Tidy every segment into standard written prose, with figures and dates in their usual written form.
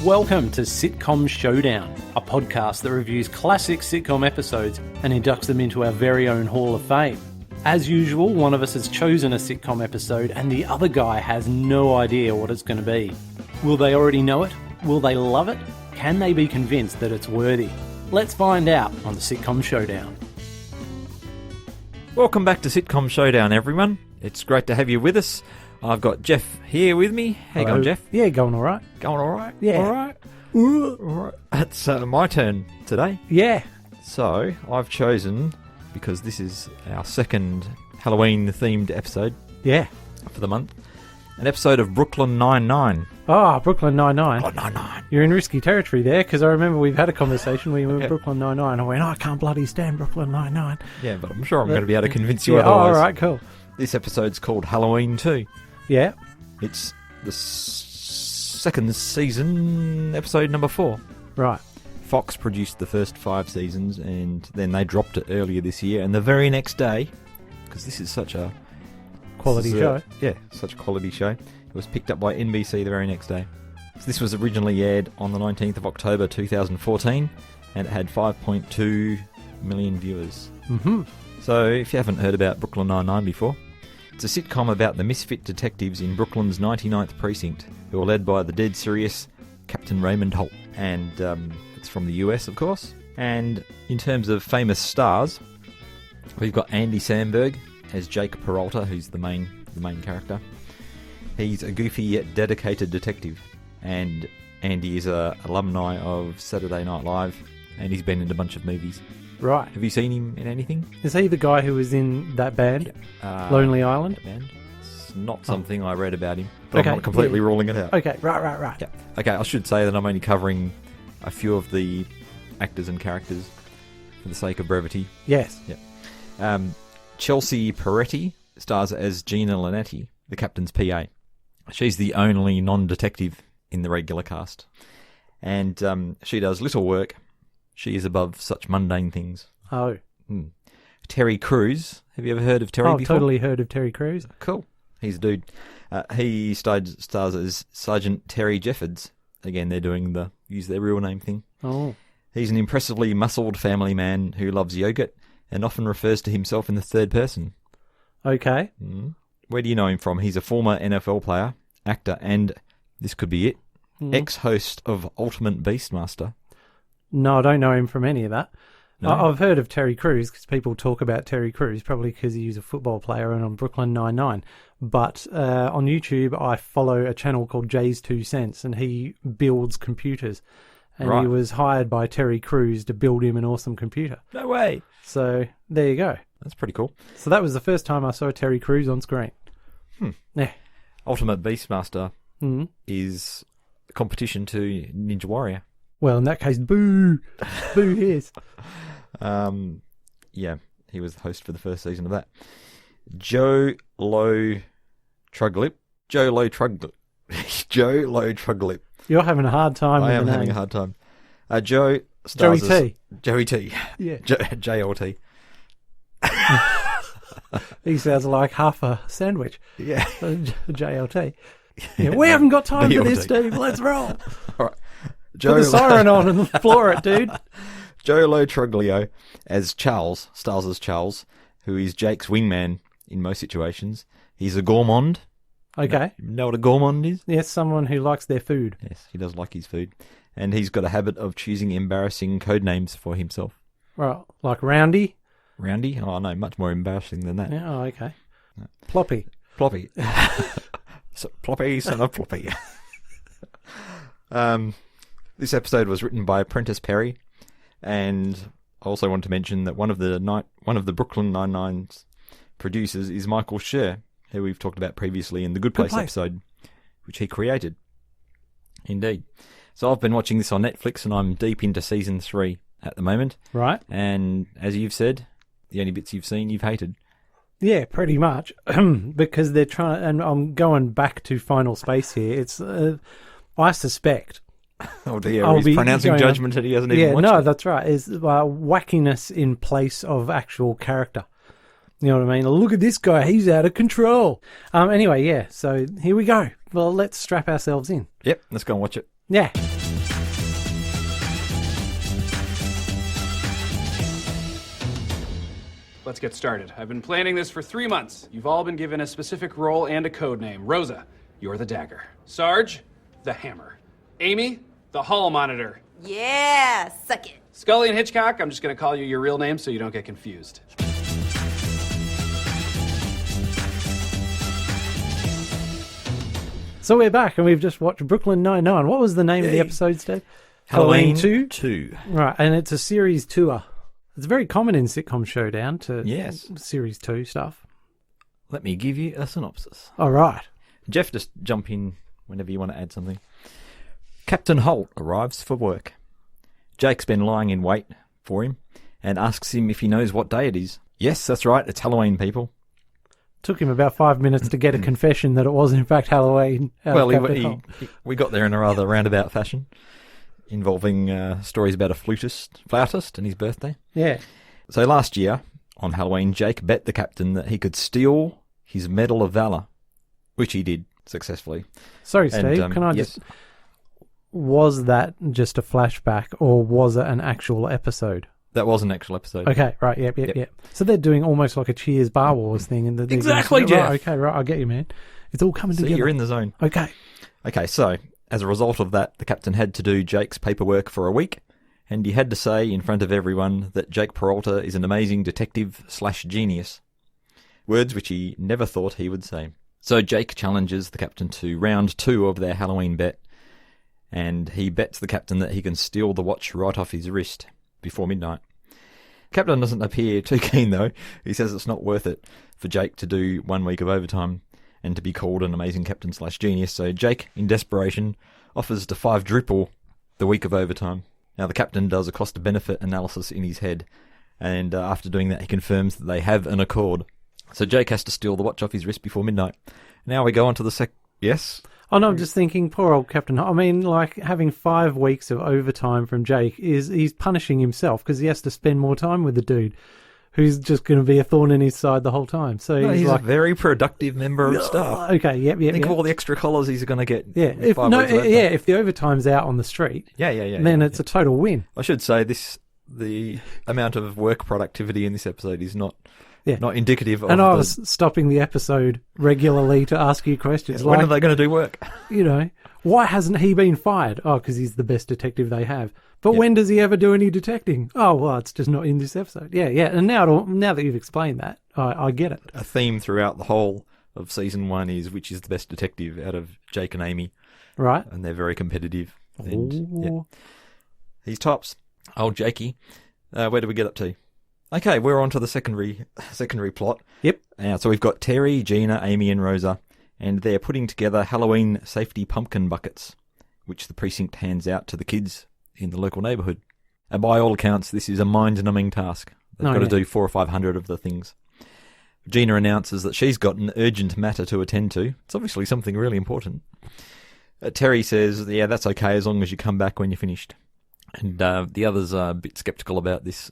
Welcome to Sitcom Showdown, a podcast that reviews classic sitcom episodes and inducts them into our very own Hall of Fame. As usual, one of us has chosen a sitcom episode and the other guy has no idea what it's going to be. Will they already know it? Will they love it? Can they be convinced that it's worthy? Let's find out on the Sitcom Showdown. Welcome back to Sitcom Showdown, everyone. It's great to have you with us. I've got Jeff here with me. How you going, Jeff? Yeah, going all right. Going all right? Yeah. All right? All right. It's my turn today. Yeah. So, I've chosen, because this is our second Halloween-themed episode Yeah. for the month, an episode of Brooklyn Nine-Nine. Oh, Brooklyn Nine-Nine. Oh, Nine-Nine. You're in risky territory there, because I remember we've had a conversation where you went Brooklyn Nine-Nine. I went, I can't bloody stand Brooklyn Nine-Nine. Yeah, but I'm sure I'm going to be able to convince you Yeah, otherwise. all right, cool. This episode's called Halloween 2. Yeah. It's the second season, episode number 4. Right. Fox produced the first 5 seasons, and then they dropped it earlier this year. And the very next day, because this is such a Quality show. Such a quality show, it was picked up by NBC the very next day. So this was originally aired on the 19th of October 2014, and it had 5.2 million viewers. Mm-hmm. So if you haven't heard about Brooklyn Nine-Nine before, it's a sitcom about the misfit detectives in Brooklyn's 99th precinct, who are led by the dead serious Captain Raymond Holt. And it's from the US, of course. And in terms of famous stars, we've got Andy Samberg as Jake Peralta, who's the main character. He's a goofy yet dedicated detective. And Andy is a alumni of Saturday Night Live, and he's been in a bunch of movies. Right. Have you seen him in anything? Is he the guy who was in that band, Lonely Island? That band? It's not something I read about him, but Okay, I'm not completely ruling it out. Okay, right. Yeah. Okay, I should say that I'm only covering a few of the actors and characters for the sake of brevity. Yes. Yeah. Chelsea Peretti stars as Gina Linetti, the captain's PA. She's the only non-detective in the regular cast. And she does little work. She is above such mundane things. Oh. Terry Crews. Have you ever heard of Terry before? Totally heard of Terry Crews. Cool. He's a dude. He stars as Sergeant Terry Jeffords. Again, they're doing the use their real name thing. Oh. He's an impressively muscled family man who loves yogurt and often refers to himself in the third person. Okay. Where do you know him from? He's a former NFL player, actor, and, this could be it, ex-host of Ultimate Beastmaster. No, I don't know him from any of that. No? I've heard of Terry Crews because people talk about Terry Crews, probably because he was a football player and on Brooklyn Nine-Nine. But on YouTube, I follow a channel called Jay's 2 Cents, and he builds computers. And Right. he was hired by Terry Crews to build him an awesome computer. No way. So there you go. That's pretty cool. So that was the first time I saw Terry Crews on screen. Yeah. Ultimate Beastmaster is a competition to Ninja Warrior. Well, in that case, boo. Boo his. Yeah, he was the host for the first season of that. Joe Low Truglip. You're having a hard time I with am the having name. a hard time. Joe stars Joey T. Joey T. Yeah. JLT. He sounds like half a sandwich. Yeah. JLT. Yeah, we haven't got time for this, Steve. Let's roll. All right. Put the siren on and floor it, dude. Joe Lo Truglio as Charles, stars as Charles, who is Jake's wingman in most situations. He's a gourmand. Okay. You know what a gourmand is? Yes, someone who likes their food. Yes, he does like his food. And he's got a habit of choosing embarrassing code names for himself. Right, like Roundy. Roundy? Oh, no, much more embarrassing than that. Yeah, oh, okay. Ploppy. Ploppy. So, Ploppy, son of Ploppy. This episode was written by Prentice Perry, and I also want to mention that one of the Brooklyn Nine-Nine's producers is Michael Schur, who we've talked about previously in the Good Place episode, which he created. Indeed. So I've been watching this on Netflix, and I'm deep into season 3 at the moment. Right. And as you've said, the only bits you've seen, you've hated. Yeah, pretty much. Because they're trying, and I'm going back to Final Space here. It's, I suspect. Oh dear, he's pronouncing judgment that he hasn't even watched it. That's right. It's wackiness in place of actual character. You know what I mean? Look at this guy. He's out of control. Anyway, yeah. So here we go. Well, let's strap ourselves in. Yep, let's go and watch it. Yeah. let's get started. I've been planning this for 3 months. You've all been given a specific role and a code name. Rosa, you're the dagger. Sarge, the hammer. Amy, the hall monitor. Yeah, suck it. Scully and Hitchcock, I'm just gonna call you your real name so you don't get confused. So we're back, and we've just watched Brooklyn Nine-Nine. What was the name of the episode, Steve? Halloween 2? Right, and it's a series tour. It's very common in Sitcom Showdown to series 2 stuff. Let me give you a synopsis. All right. Jeff, just jump in whenever you want to add something. Captain Holt arrives for work. Jake's been lying in wait for him and asks him if he knows what day it is. Yes, that's right, it's Halloween, people. Took him about 5 minutes to get a confession that it was in fact Halloween. We got there in a rather roundabout fashion, involving stories about a flautist and his birthday. Yeah. So last year, on Halloween, Jake bet the captain that he could steal his Medal of Valor, which he did successfully. Sorry, Steve, can I just... Was that just a flashback, or was it an actual episode? That was an actual episode. Okay, right, yep. So they're doing almost like a Cheers Bar Wars thing. Exactly, Jeff. Right, okay, right, I get you, man. It's all coming together. You're in the zone. Okay, so as a result of that, the captain had to do Jake's paperwork for a week, and he had to say in front of everyone that Jake Peralta is an amazing detective/genius. Words which he never thought he would say. So Jake challenges the captain to round 2 of their Halloween bet, and he bets the captain that he can steal the watch right off his wrist before midnight. Captain doesn't appear too keen, though. He says it's not worth it for Jake to do 1 week of overtime and to be called an amazing captain/genius. So Jake, in desperation, offers to 5-dribble the week of overtime. Now, the captain does a cost-benefit analysis in his head, and after doing that, he confirms that they have an accord. So Jake has to steal the watch off his wrist before midnight. Now we go on to the Yes? Oh, no, I'm just thinking, poor old Captain. I mean, like, having 5 weeks of overtime from Jake he's punishing himself because he has to spend more time with the dude who's just going to be a thorn in his side the whole time. So he's like a very productive member of staff. Okay, yep. Think of all the extra collars he's going to get. Yeah, if the overtime's out on the street, then it's a total win. I should say the amount of work productivity in this episode is not indicative of... And I was stopping the episode regularly to ask you questions. When are they going to do work? Why hasn't he been fired? Oh, because he's the best detective they have. But when does he ever do any detecting? Oh, well, it's just not in this episode. Yeah. And now that you've explained that, I get it. A theme throughout the whole of season 1 is which is the best detective out of Jake and Amy. Right. And they're very competitive. And, he's tops. Old Jakey. Where do we get up to? Okay, we're on to the secondary plot. Yep. So we've got Terry, Gina, Amy and Rosa, and they're putting together Halloween safety pumpkin buckets, which the precinct hands out to the kids in the local neighbourhood. And by all accounts, this is a mind-numbing task. They've got to do 400 or 500 of the things. Gina announces that she's got an urgent matter to attend to. It's obviously something really important. Terry says, yeah, that's okay as long as you come back when you're finished. And the others are a bit sceptical about this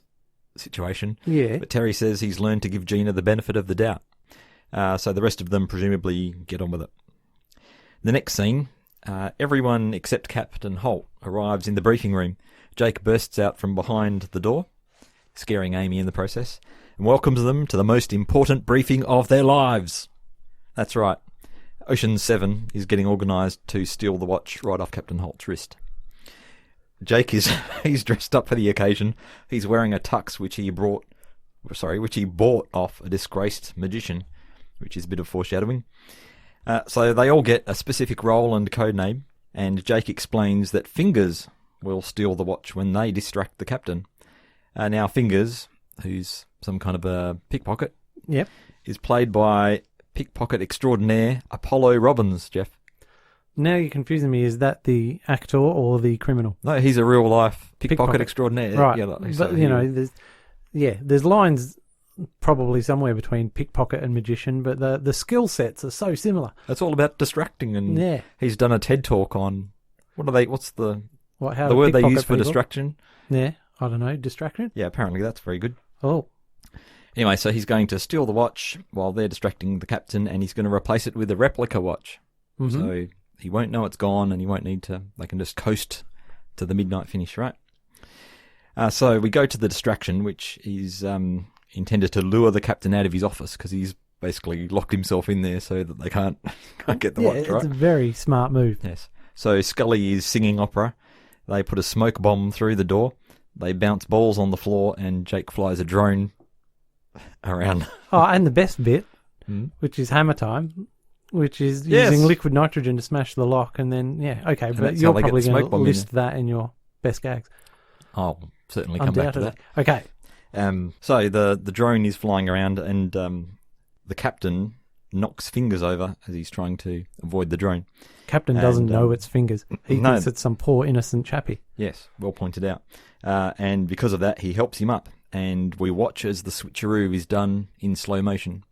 situation. Yeah. But Terry says he's learned to give Gina the benefit of the doubt. So the rest of them presumably get on with it. The next scene, everyone except Captain Holt arrives in the briefing room. Jake bursts out from behind the door, scaring Amy in the process, and welcomes them to the most important briefing of their lives. That's right. Ocean's 7 is getting organised to steal the watch right off Captain Holt's wrist. Jake he's dressed up for the occasion. He's wearing a tux which he bought off a disgraced magician, which is a bit of foreshadowing. So they all get a specific role and code name, and Jake explains that Fingers will steal the watch when they distract the captain. Now Fingers, who's some kind of a pickpocket, is played by pickpocket extraordinaire Apollo Robbins, Jeff. Now you're confusing me. Is that the actor or the criminal? No, he's a real-life pickpocket extraordinaire. Right, but, there's lines probably somewhere between pickpocket and magician, but the skill sets are so similar. It's all about distracting, and he's done a TED Talk on... What's the word they use for distraction? Yeah, I don't know, distraction? Yeah, apparently that's very good. Oh. Anyway, so he's going to steal the watch while they're distracting the captain, and he's going to replace it with a replica watch. Mm-hmm. So he won't know it's gone, and he won't need to... They can just coast to the midnight finish, right? So we go to the distraction, which is intended to lure the captain out of his office because he's basically locked himself in there so that they can't get the watch, right? It's a very smart move. Yes. So Scully is singing opera. They put a smoke bomb through the door. They bounce balls on the floor, and Jake flies a drone around. Oh, and the best bit, Hmm? which is hammer time, which is Yes. using liquid nitrogen to smash the lock, and then, okay, but that's you're how they get probably the going smoke to bomb in list that in your best gags. I'll certainly come back to that. Okay. So the drone is flying around, and the captain knocks Fingers over as he's trying to avoid the drone. Captain doesn't And, know it's Fingers. He no. thinks it's some poor innocent chappie. Yes, well pointed out. And because of that, he helps him up, and we watch as the switcheroo is done in slow motion.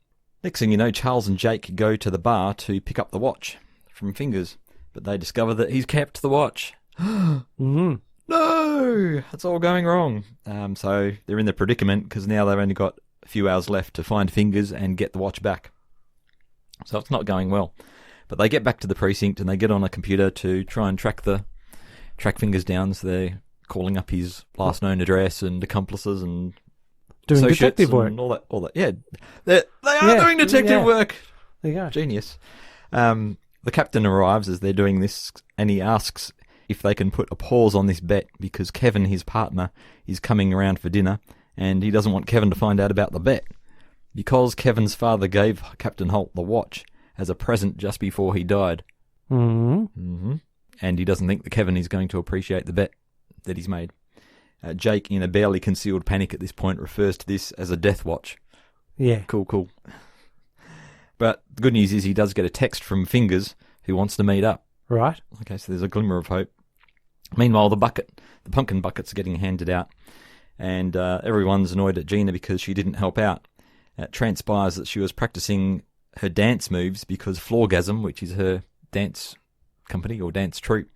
Next thing you know, Charles and Jake go to the bar to pick up the watch from Fingers, but they discover that he's kept the watch. Mm-hmm. No! It's all going wrong. So they're in the predicament because now they've only got a few hours left to find Fingers and get the watch back. So it's not going well. But they get back to the precinct and they get on a computer to try and track Fingers down. So they're calling up his last known address and accomplices and Doing associates detective work. and all that. Yeah, they are doing detective work. There you go. Genius. The captain arrives as they're doing this, and he asks if they can put a pause on this bet because Kevin, his partner, is coming around for dinner, and he doesn't want Kevin to find out about the bet. Because Kevin's father gave Captain Holt the watch as a present just before he died. Mm-hmm. And he doesn't think that Kevin is going to appreciate the bet that he's made. Jake, in a barely concealed panic at this point, refers to this as a death watch. Yeah. Cool. But the good news is he does get a text from Fingers who wants to meet up. Right. Okay, so there's a glimmer of hope. Meanwhile, the pumpkin buckets are getting handed out, and everyone's annoyed at Gina because she didn't help out. It transpires that she was practicing her dance moves because Floorgasm, which is her dance company or dance troupe,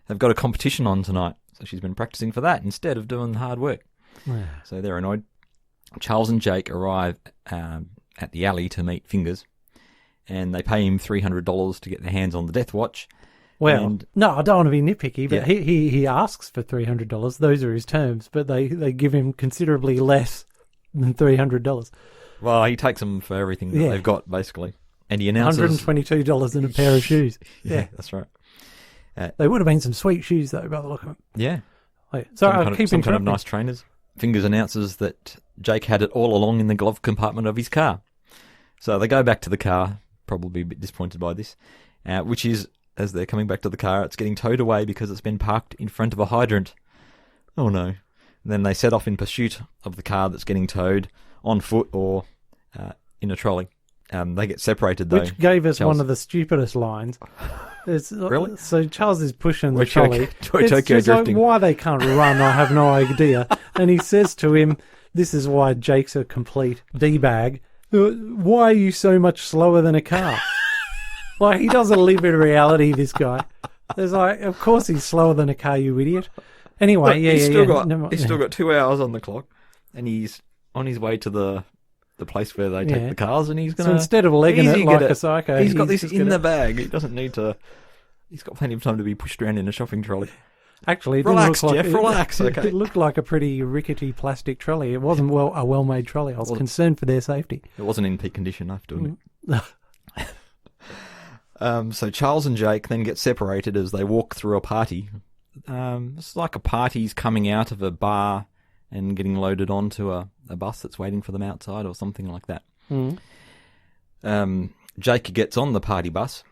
they've got a competition on tonight. So she's been practicing for that instead of doing hard work. So they're annoyed. Charles and Jake arrive at the alley to meet Fingers, and they pay him $300 to get their hands on the death watch. Well, no, I don't want to be nitpicky, but Yeah. he asks for $300. Those are his terms, but they give him considerably less than $300. Well, he takes them for everything that they've got, basically. And he announces... $122 in a pair of shoes. Yeah, that's right. They would have been some sweet shoes, though, by the look of them. Yeah. So I'll keep some kind of interrupting. nice trainers. Fingers announces that Jake had it all along in the glove compartment of his car. So they go back to the car, probably a bit disappointed by this, which is, as they're coming back to the car, it's getting towed away because it's been parked in front of a hydrant. Oh no. And then they set off in pursuit of the car that's getting towed on foot or in a trolley. They get separated, though. Which gave us Charles. one of the stupidest lines. Really? So Charles is pushing the We're trolley. Tokyo It's just drifting. like, why they can't run, I have no idea. And he says to him, this is why Jake's a complete D-bag. Why are you so much slower than a car? Like, he doesn't live in reality, this guy. There's like, of course he's slower than a car, you idiot. Anyway, Look, yeah. He's still got 2 hours on the clock, and he's on his way to the place where they take the cars, and he's going So to... instead of legging it like a psycho, he's got this just in gonna- the bag. He doesn't need to... He's got plenty of time to be pushed around in a shopping trolley. Actually, it didn't Relax, look like Jeff, relax, okay. It looked like a pretty rickety plastic trolley. It wasn't a well-made trolley. I was concerned for their safety. It wasn't in peak condition, I have to admit. So Charles and Jake then get separated as they walk through a party. It's like a party's coming out of a bar and getting loaded onto a bus that's waiting for them outside or something like that. Jake gets on the party bus,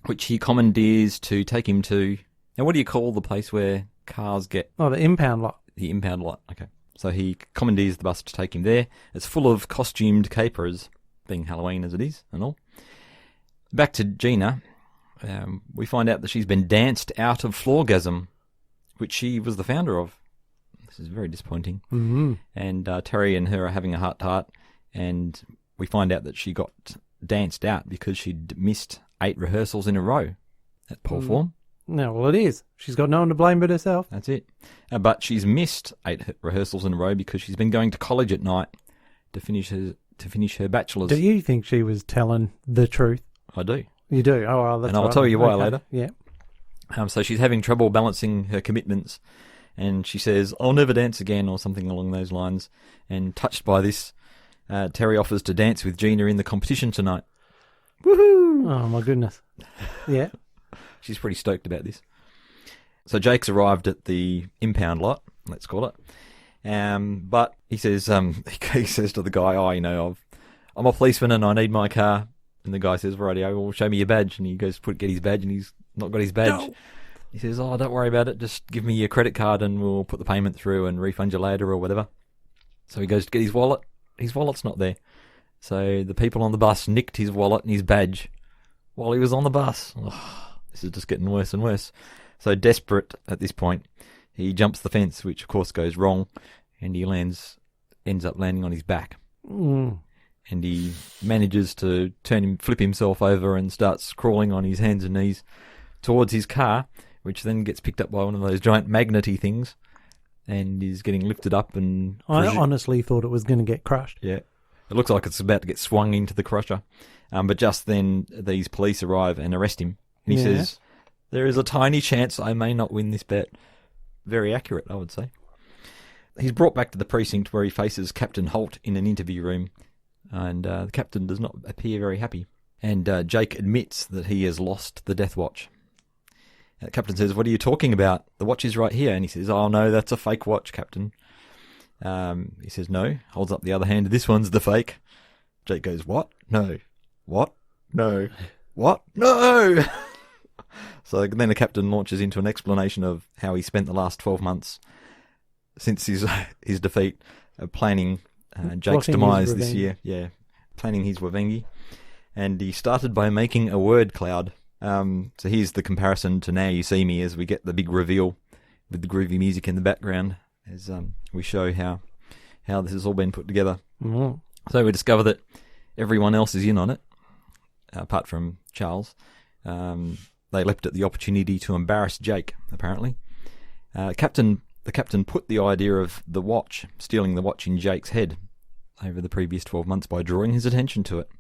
which he commandeers to take him to... Now, what do you call the place where cars get... Oh, the impound lot. The impound lot, okay. So he commandeers the bus to take him there. It's full of costumed caperers, being Halloween as it is and all. Back to Gina, we find out that she's been danced out of Floorgasm, which she was the founder of. This is very disappointing. Mm-hmm. And Terry and her are having a heart-to-heart, and we find out that she got danced out because she'd missed 8 rehearsals in a row at poor form. No, well, it is. She's got no one to blame but herself. That's it. But she's missed 8 rehearsals in a row because she's been going to college at night to finish her bachelor's. Do you think she was telling the truth? I do. You do? Oh, well, that's And I'll right. tell you why Okay. later. Yeah. So she's having trouble balancing her commitments, and she says, "I'll never dance again," or something along those lines. And touched by this, Terry offers to dance with Gina in the competition tonight. Woohoo! Oh, my goodness. Yeah. She's pretty stoked about this. So Jake's arrived at the impound lot, let's call it. But he says he says to the guy, I'm a policeman and I need my car. And the guy says, rightio, well, show me your badge. And he goes to get his badge and he's not got his badge. No. He says, don't worry about it. Just give me your credit card and we'll put the payment through and refund you later or whatever. So he goes to get his wallet. His wallet's not there. So the people on the bus nicked his wallet and his badge while he was on the bus. This is just getting worse and worse. So desperate at this point, he jumps the fence, which of course goes wrong, and he ends up landing on his back. Mm. And he manages to flip himself over and starts crawling on his hands and knees towards his car, which then gets picked up by one of those giant magnety things and is getting lifted up. And I honestly thought it was going to get crushed. Yeah. It looks like it's about to get swung into the crusher. But just then these police arrive and arrest him. And he says, there is a tiny chance I may not win this bet. Very accurate, I would say. He's brought back to the precinct where he faces Captain Holt in an interview room. And the captain does not appear very happy. And Jake admits that he has lost the death watch. The captain says, what are you talking about? The watch is right here. And he says, oh no, that's a fake watch, Captain. He says, no. Holds up the other hand. This one's the fake. Jake goes, what? No. What? No. What? No! So then the captain launches into an explanation of how he spent the last 12 months since his defeat planning Jake's demise this year. Yeah, planning his Wavengi. And he started by making a word cloud. So here's the comparison to Now You See Me as we get the big reveal with the groovy music in the background as we show how this has all been put together. Mm. So we discover that everyone else is in on it, apart from Charles. They leapt at the opportunity to embarrass Jake, apparently. The captain put the idea of stealing the watch in Jake's head over the previous 12 months by drawing his attention to it.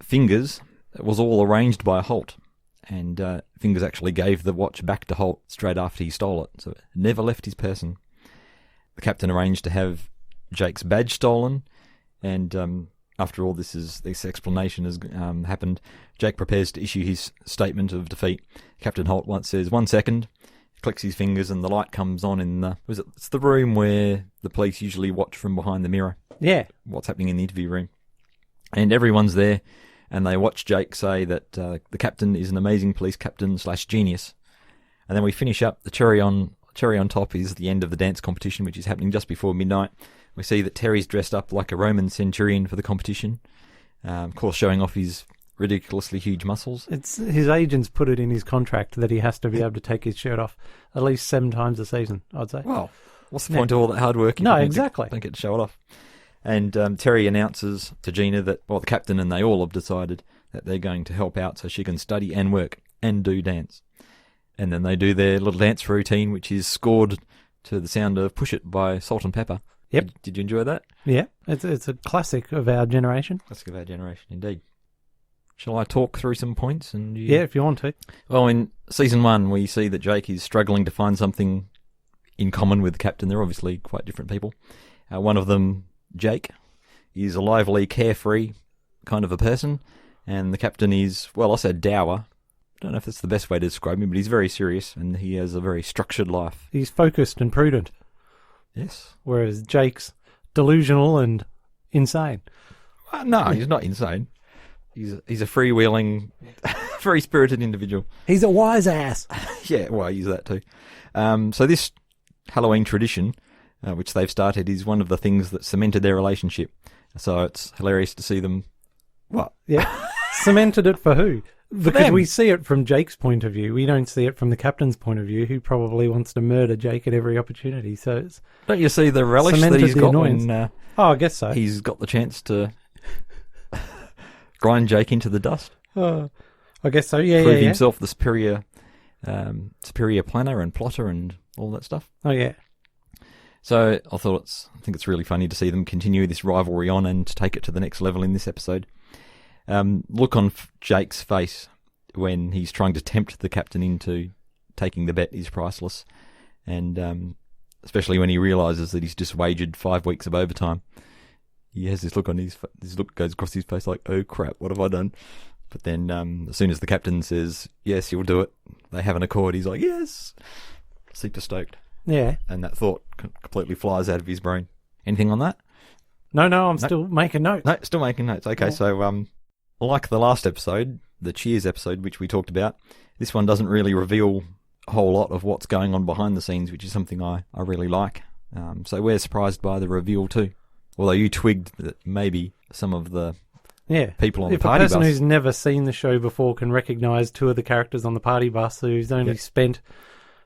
Fingers was all arranged by Holt, and Fingers actually gave the watch back to Holt straight after he stole it, so it never left his person. The captain arranged to have Jake's badge stolen, and after all this explanation has happened, Jake prepares to issue his statement of defeat. Captain Holt once says, 1 second, clicks his fingers and the light comes on in it's the room where the police usually watch from behind the mirror. Yeah. What's happening in the interview room. And everyone's there, and they watch Jake say that the captain is an amazing police captain / genius. And then we finish up. The cherry on top is the end of the dance competition, which is happening just before midnight. We see that Terry's dressed up like a Roman centurion for the competition, of course showing off his ridiculously huge muscles. It's his agents put it in his contract that he has to be able to take his shirt off at least 7 times a season, I'd say. Well, what's the point of all that hard work? No, exactly. Don't get to show it off. And Terry announces to Gina that, the captain and they all have decided that they're going to help out so she can study and work and do dance. And then they do their little dance routine, which is scored to the sound of Push It by Salt and Pepper. Yep. Did you enjoy that? Yeah, it's a classic of our generation. Classic of our generation, indeed. Shall I talk through some points? Yeah, if you want to. Well, in season 1, we see that Jake is struggling to find something in common with the captain. They're obviously quite different people. One of them, Jake, is a lively, carefree kind of a person, and the captain is, I said dour. I don't know if that's the best way to describe him, but he's very serious, and he has a very structured life. He's focused and prudent. Yes. Whereas Jake's delusional and insane. No, he's not insane. He's a freewheeling, free-spirited individual. He's a wise ass. Yeah, I use that too. So this Halloween tradition, which they've started, is one of the things that cemented their relationship. So it's hilarious to see them... What? Yeah. Cemented it for who? Because them. we see it from Jake's point of view. We don't see it from the captain's point of view, who probably wants to murder Jake at every opportunity. So it's... Don't you see the relish that he's got when I guess so. He's got the chance to grind Jake into the dust? I guess so, yeah. Prove himself the superior planner and plotter and all that stuff. Oh, yeah. So I think it's really funny to see them continue this rivalry on and to take it to the next level in this episode. Look on Jake's face when he's trying to tempt the captain into taking the bet is priceless, and especially when he realises that he's just wagered 5 weeks of overtime. he has this look on this look goes across his face like, oh crap, what have I done? But then as soon as the captain says, yes, you'll do it, they have an accord, he's like, yes, super stoked. Yeah. And that thought completely flies out of his brain. Anything on that? No, I'm still making notes. No, still making notes. Okay, so like the last episode, the Cheers episode, which we talked about, this one doesn't really reveal a whole lot of what's going on behind the scenes, which is something I really like. So we're surprised by the reveal too. Although you twigged that maybe some of the people on the party bus. If a person who's never seen the show before can recognise two of the characters on the party bus who's only spent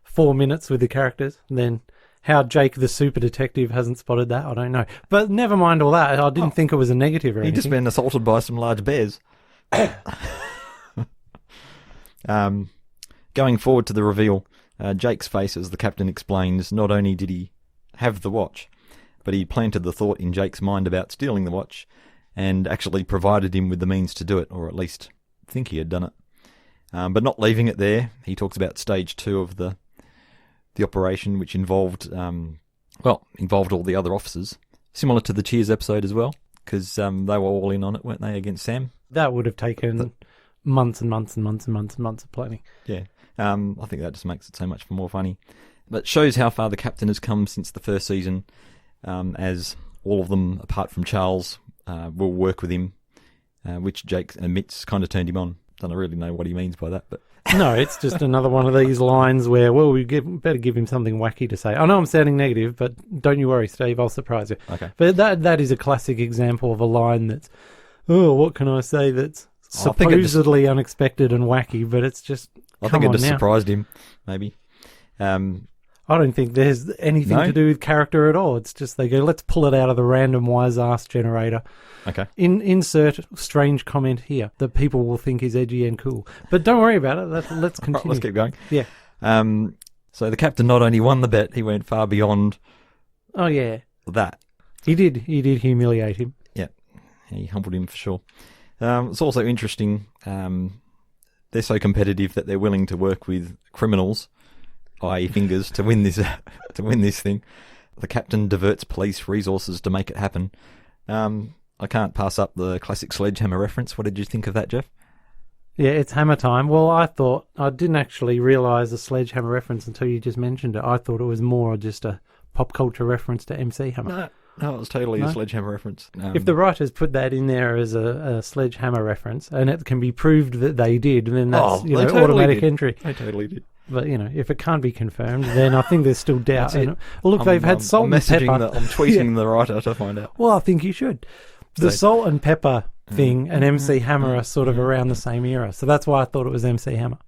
4 minutes with the characters, then how Jake the super detective hasn't spotted that, I don't know. But never mind all that. I didn't think it was a negative or anything. He'd just been assaulted by some large bears. Going forward to the reveal, Jake's face, as the captain explains, not only did he have the watch, but he planted the thought in Jake's mind about stealing the watch and actually provided him with the means to do it, or at least think he had done it. But not leaving it there, he talks about stage 2 of the operation, which involved all the other officers, similar to the Cheers episode as well, because they were all in on it, weren't they, against Sam? That would have taken months and months and months and months and months of planning. Yeah, I think that just makes it so much more funny. But shows how far the captain has come since the first season, as all of them, apart from Charles, will work with him, which Jake admits kind of turned him on. Don't really know what he means by that, but... No, it's just another one of these lines where, well, better give him something wacky to say. I know I'm sounding negative, but don't you worry, Steve, I'll surprise you. Okay. But that is a classic example of a line that's, what can I say, that's supposedly unexpected and wacky, but it's just, I think it just surprised him, maybe. I don't think there's anything to do with character at all. It's just they go, let's pull it out of the random wise-ass generator. Okay. Insert strange comment here that people will think is edgy and cool. But don't worry about it. Let's continue. Right, let's keep going. Yeah. So the captain not only won the bet, he went far beyond that. He did humiliate him. Yeah. He humbled him for sure. It's also interesting. They're so competitive that they're willing to work with criminals, i.e. fingers, to win this thing. The captain diverts police resources to make it happen. I can't pass up the classic sledgehammer reference. What did you think of that, Jeff? Yeah, it's hammer time. Well, I didn't actually realise the sledgehammer reference until you just mentioned it. I thought it was more just a pop culture reference to MC Hammer. No, it was totally a sledgehammer reference. If the writers put that in there as a sledgehammer reference, and it can be proved that they did, then that's automatic entry. They totally did. But, if it can't be confirmed, then I think there's still doubt. Well, look, they've had salt and pepper. I'm tweeting the writer to find out. Well, I think you should. The salt and pepper thing and MC Hammer are sort of around the same era. So that's why I thought it was MC Hammer.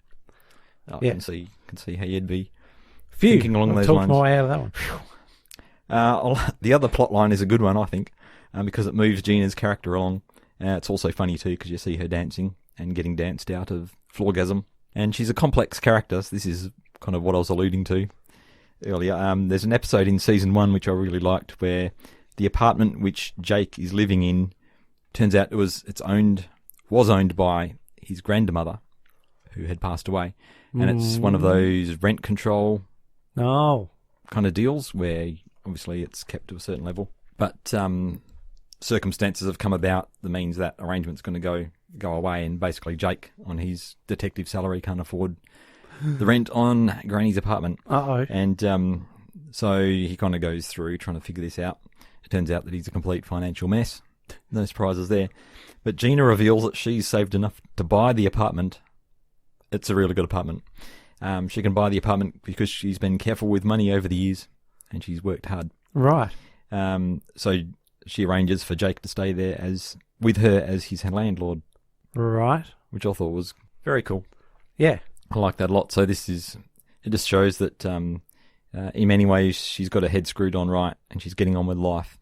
I can see how you'd be thinking along those lines. Talked my way out of that one. The other plot line is a good one, I think, because it moves Gina's character along. It's also funny too because you see her dancing and getting danced out of Floorgasm. And she's a complex character. So this is kind of what I was alluding to earlier. There's an episode in season 1 which I really liked where the apartment which Jake is living in turns out was owned by his grandmother who had passed away. And it's one of those rent control kind of deals where obviously it's kept to a certain level. But circumstances have come about that means that arrangement's going to go away, and basically Jake on his detective salary can't afford the rent on Granny's apartment. And so he kind of goes through trying to figure this out. It turns out that he's a complete financial mess. No surprises there. But Gina reveals that she's saved enough to buy the apartment. It's a really good apartment. She can buy the apartment because she's been careful with money over the years and she's worked hard. Right. So she arranges for Jake to stay there with her as his landlord. Right. Which I thought was very cool. Yeah. I like that a lot. So it just shows that in many ways she's got her head screwed on right and she's getting on with life.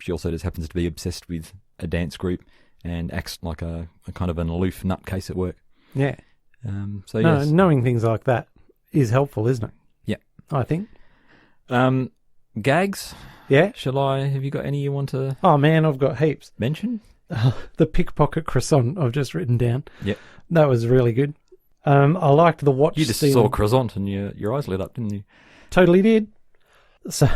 She also just happens to be obsessed with a dance group and acts like a kind of an aloof nutcase at work. Yeah. Yes. Knowing things like that is helpful, isn't it? Yeah. I think. Gags? Yeah? Have you got any you want to... Oh, man, I've got heaps. Mention? The pickpocket croissant I've just written down. Yep. That was really good. I liked the watch You just stealing. saw croissant and your eyes lit up, didn't you? Totally did. So,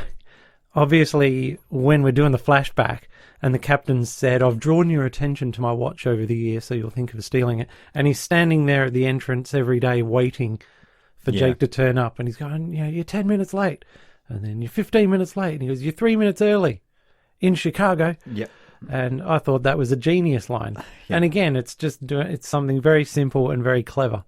obviously, when we're doing the flashback And the captain said, I've drawn your attention to my watch over the year, so you'll think of stealing it. And he's standing there at the entrance every day waiting for Jake to turn up. And he's going, you're 10 minutes late. And then you're 15 minutes late. And he goes, you're 3 minutes early in Chicago. Yep. And I thought that was a genius line. Yep. And again, it's it's something very simple and very clever.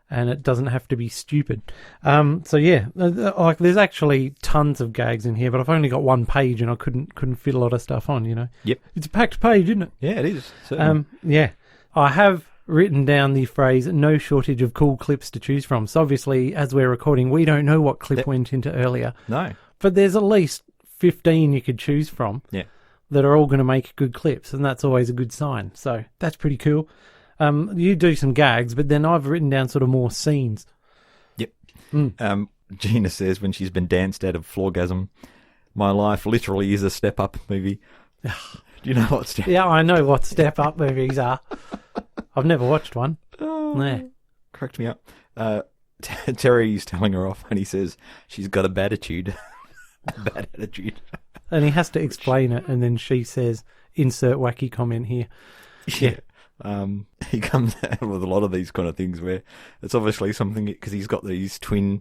And it doesn't have to be stupid. Like there's actually tons of gags in here, but I've only got one page, and I couldn't fit a lot of stuff on. Yep, it's a packed page, isn't it? Yeah, it is. Certainly. I have written down the phrase "no shortage of cool clips to choose from." So obviously, as we're recording, we don't know what clip went into earlier. No, but there's at least 15 you could choose from. Yeah, that are all going to make good clips, and that's always a good sign. So that's pretty cool. You do some gags, but then I've written down sort of more scenes. Yep. Gina says when she's been danced out of Floorgasm, my life literally is a Step Up movie. Do you know what Step Up? Yeah, I know what Step Up movies are. I've never watched one. Cracked me up. Terry's telling her off, and he says she's got a bad attitude. Bad attitude. And he has to explain it, and then she says, insert wacky comment here. Yeah. He comes out with a lot of these kind of things where it's obviously something because he's got these twin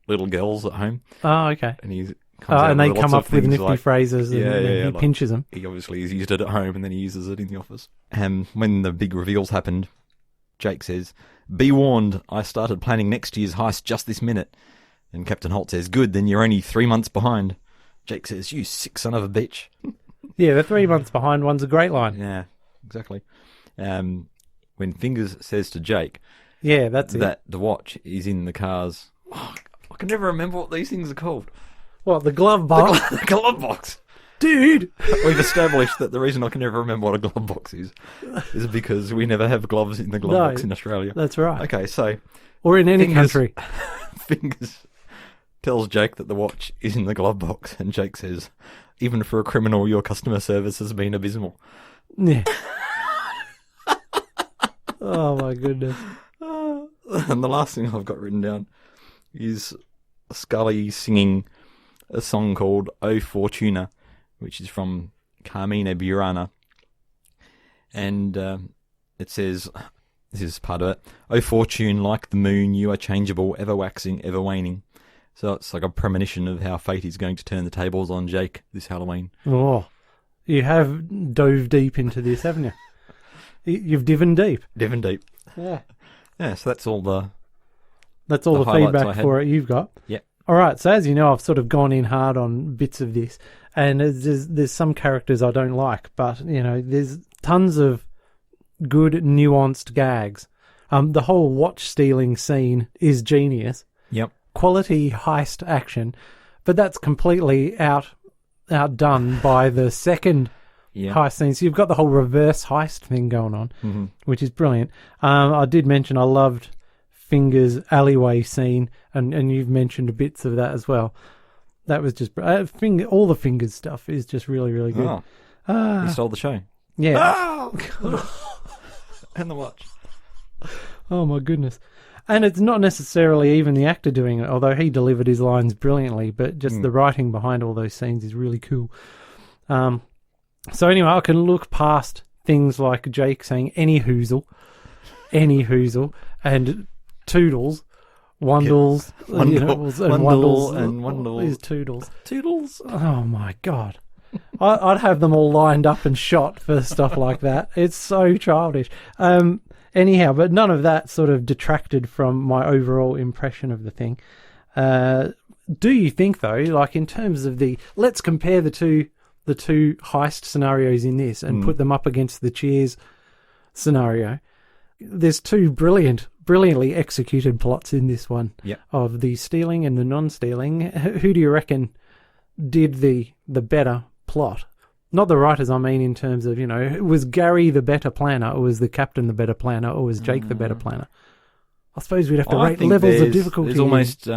little girls at home. Oh, okay. And he's and they come up with nifty phrases, and he pinches them. He obviously has used it at home, and then he uses it in the office. When the big reveals happened, Jake says, "Be warned, I started planning next year's heist just this minute." And Captain Holt says, "Good, then you're only 3 months behind." Jake says, "You sick son of a bitch." Yeah, the 3 months behind one's a great line. Yeah, exactly. When Fingers says to Jake, that's that the watch is in the car's. Oh, I can never remember what these things are called. What, the glove box? The glove box. Dude! We've established that the reason I can never remember what a glove box is because we never have gloves in the glove box in Australia. That's right. Okay, so... Or in any country. Fingers tells Jake that the watch is in the glove box, and Jake says, "Even for a criminal, your customer service has been abysmal." Yeah. Oh, my goodness. And the last thing I've got written down is Scully singing a song called "O Fortuna," which is from Carmina Burana. And it says, this is part of it, "O fortune, like the moon, you are changeable, ever waxing, ever waning." So it's like a premonition of how fate is going to turn the tables on Jake this Halloween. Oh, you have dove deep into this, haven't you? You've divin deep. Divin deep. Yeah. Yeah, so that's all the feedback for it you've got. Yeah. All right, so as you know, I've sort of gone in hard on bits of this, and there's some characters I don't like, but, there's tons of good, nuanced gags. The whole watch stealing scene is genius. Yep. Quality heist action, but that's completely outdone by the second heist scene. So you've got the whole reverse heist thing going on, which is brilliant. I did mention I loved Fingers' alleyway scene, and you've mentioned bits of that as well. That was just all the Fingers stuff is just really, really good. He stole the show. Yeah. And the watch. Oh my goodness. And it's not necessarily even the actor doing it, although he delivered his lines brilliantly, but just the writing behind all those scenes is really cool. So anyway, I can look past things like Jake saying any hoozle, and toodles, wandles, wandle is toodles. Toodles. Oh my God. I'd have them all lined up and shot for stuff like that. It's so childish. Anyhow, but none of that sort of detracted from my overall impression of the thing. Do you think, though, like in terms of let's compare the two heist scenarios in this and put them up against the Cheers scenario. There's two brilliantly executed plots in this one of the stealing and the non-stealing. Who do you reckon did the better plot? Not the writers, I mean, in terms of, was Gary the better planner, or was the captain the better planner, or was Jake the better planner? I suppose we'd have to rate levels of difficulty. There's almost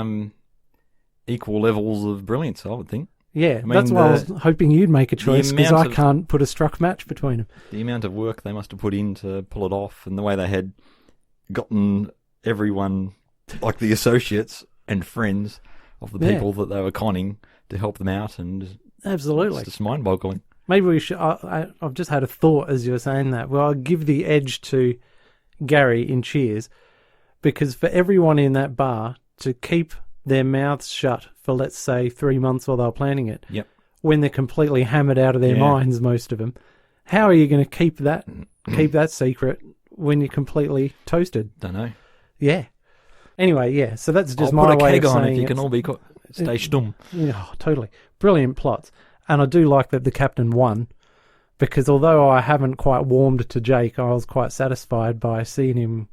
equal levels of brilliance, I would think. Yeah, that's why I was hoping you'd make a choice, because I can't put a struck match between them. The amount of work they must have put in to pull it off, and the way they had gotten everyone, like the associates and friends of the people that they were conning, to help them out, and absolutely, it's just mind-boggling. Maybe we should... I've just had a thought as you were saying that. Well, I'll give the edge to Gary in Cheers, because for everyone in that bar to keep their mouths shut for, let's say, 3 months while they were planning it, Yep. when they're completely hammered out of their minds, most of them, how are you going to keep that secret when you're completely toasted? Don't know. Yeah. Anyway, yeah, so that's just I'll my put a way keg of on saying if you it. can all be stay stum. Yeah, totally. Brilliant plots. And I do like that the captain won, because although I haven't quite warmed to Jake, I was quite satisfied by seeing him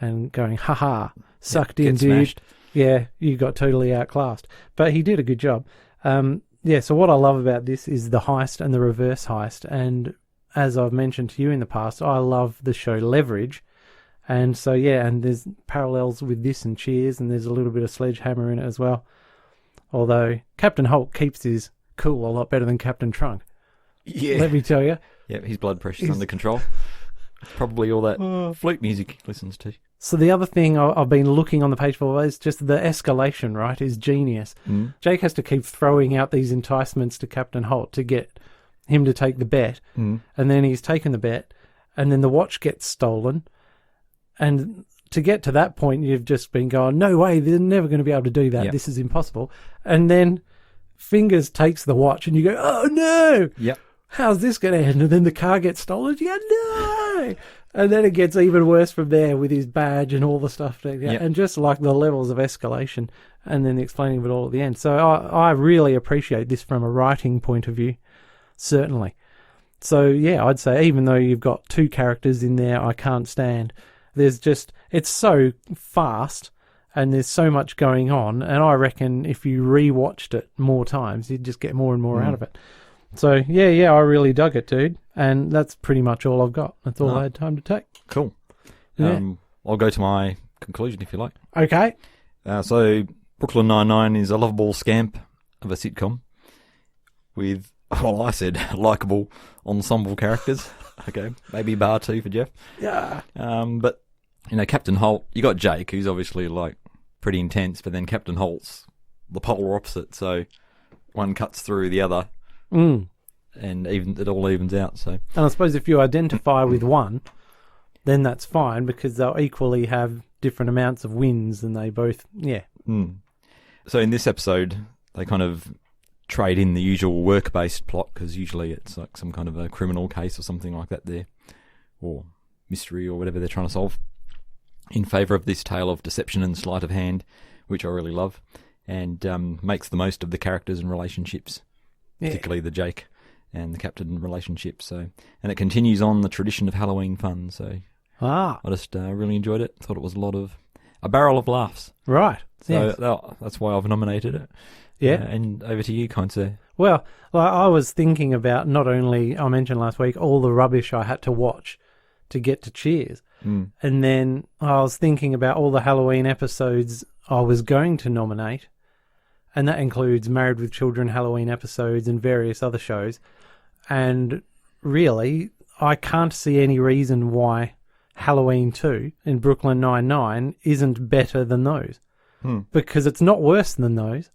and going, haha, sucked in, Get dude. smashed. Yeah, you got totally outclassed. But he did a good job. Yeah, so what I love about this is the heist and the reverse heist. And as I've mentioned to you in the past, I love the show Leverage. And so, yeah, and there's parallels with this and Cheers, and there's a little bit of Sledgehammer in it as well. Although Captain Holt keeps his cool a lot better than Captain Trunk. Yeah. Let me tell you. Yeah, his blood pressure's under control. Probably all that flute music he listens to. So the other thing I've been looking on the page for is just the escalation, right, is genius. Jake has to keep throwing out these enticements to Captain Holt to get him to take the bet. And then he's taken the bet, and then the watch gets stolen. And to get to that point, you've just been going, no way, they're never going to be able to do that. Yep. This is impossible. And then Fingers takes the watch, and you go, oh, no. Yep. How's this going to end? And then the car gets stolen. You go, no. And then it gets even worse from there with his badge and all the stuff. Yep. And just like the levels of escalation and then the explaining of it all at the end. So I really appreciate this from a writing point of view, certainly. So, yeah, I'd say even though you've got two characters in there I can't stand, there's just, it's so fast and there's so much going on. And I reckon if you rewatched it more times, you'd just get more and more out of it. So, yeah, I really dug it, dude. And that's pretty much all I've got. That's all I had time to take. Cool. Yeah. I'll go to my conclusion if you like. Okay. So, Brooklyn Nine-Nine is a lovable scamp of a sitcom with, well, I said likeable ensemble characters. Okay, maybe bar two for Jeff. Yeah. But, you know, Captain Holt, you got Jake, who's obviously, like, pretty intense, but then Captain Holt's the polar opposite, so one cuts through the other. And it all evens out. So, and I suppose if you identify with one, then that's fine because they'll equally have different amounts of wins, and they both, So in this episode, they kind of trade in the usual work-based plot because usually it's like some kind of a criminal case or something like that there, or mystery or whatever they're trying to solve, in favour of this tale of deception and sleight of hand, which I really love, and makes the most of the characters and relationships. Particularly the Jake and the captain relationship. So, and it continues on the tradition of Halloween fun. So, I just really enjoyed it. Thought it was a barrel of laughs. Right. So that's why I've nominated it. Yeah. And over to you, Conce. Well, I was thinking about not only, I mentioned last week, all the rubbish I had to watch to get to Cheers. And then I was thinking about all the Halloween episodes I was going to nominate. And that includes Married with Children Halloween episodes and various other shows. And really, I can't see any reason why Halloween 2 in Brooklyn Nine-Nine isn't better than those. Because it's not worse than those.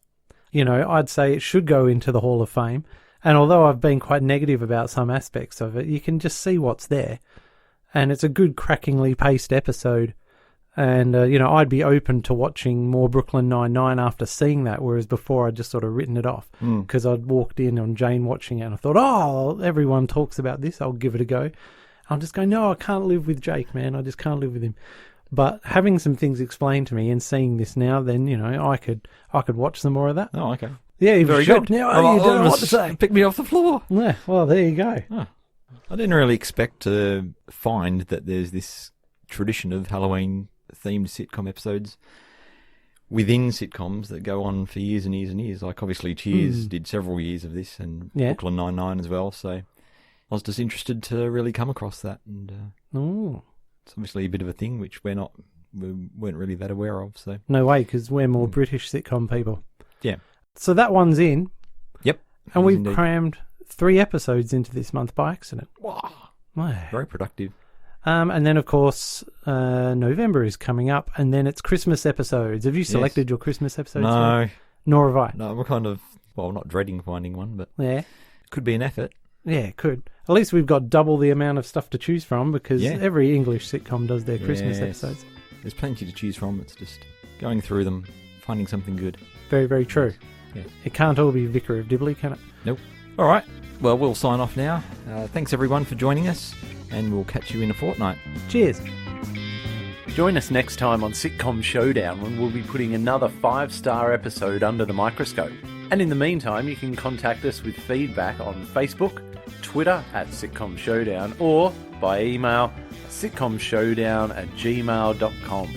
You know, I'd say it should go into the Hall of Fame. And although I've been quite negative about some aspects of it, you can just see what's there. And it's a good, crackingly paced episode. And, I'd be open to watching more Brooklyn Nine-Nine after seeing that, whereas before I'd just sort of written it off. Because I'd walked in on Jane watching it and I thought, everyone talks about this, I'll give it a go. I'm just going, no, I can't live with Jake, man. I just can't live with him. But having some things explained to me and seeing this now, then, I could watch some more of that. Oh, okay. Yeah, you're very shocked good. now. You don't know what to say. Pick me off the floor. Yeah, well, there you go. Oh. I didn't really expect to find that there's this tradition of Halloween themed sitcom episodes within sitcoms that go on for years and years and years. Like obviously Cheers did several years of this, and Brooklyn Nine-Nine as well. So I was just interested to really come across that, and it's obviously a bit of a thing which we weren't really that aware of. So no way, because we're more British sitcom people. Yeah. So that one's in. Yep. And we've crammed 3 episodes into this month by accident. Wow. Wow. Very productive. And then, of course, November is coming up, and then it's Christmas episodes. Have you selected your Christmas episodes? No. Nor have I. No, we're kind of, not dreading finding one, but yeah, it could be an effort. Yeah, it could. At least we've got double the amount of stuff to choose from because every English sitcom does their Christmas episodes. There's plenty to choose from. It's just going through them, finding something good. Very, very true. Yeah. It can't all be Vicar of Dibley, can it? Nope. All right. Well, we'll sign off now. Thanks, everyone, for joining us, and we'll catch you in a fortnight. Cheers. Join us next time on Sitcom Showdown when we'll be putting another 5-star episode under the microscope. And in the meantime, you can contact us with feedback on Facebook, Twitter @Sitcom Showdown, or by email sitcomshowdown@gmail.com.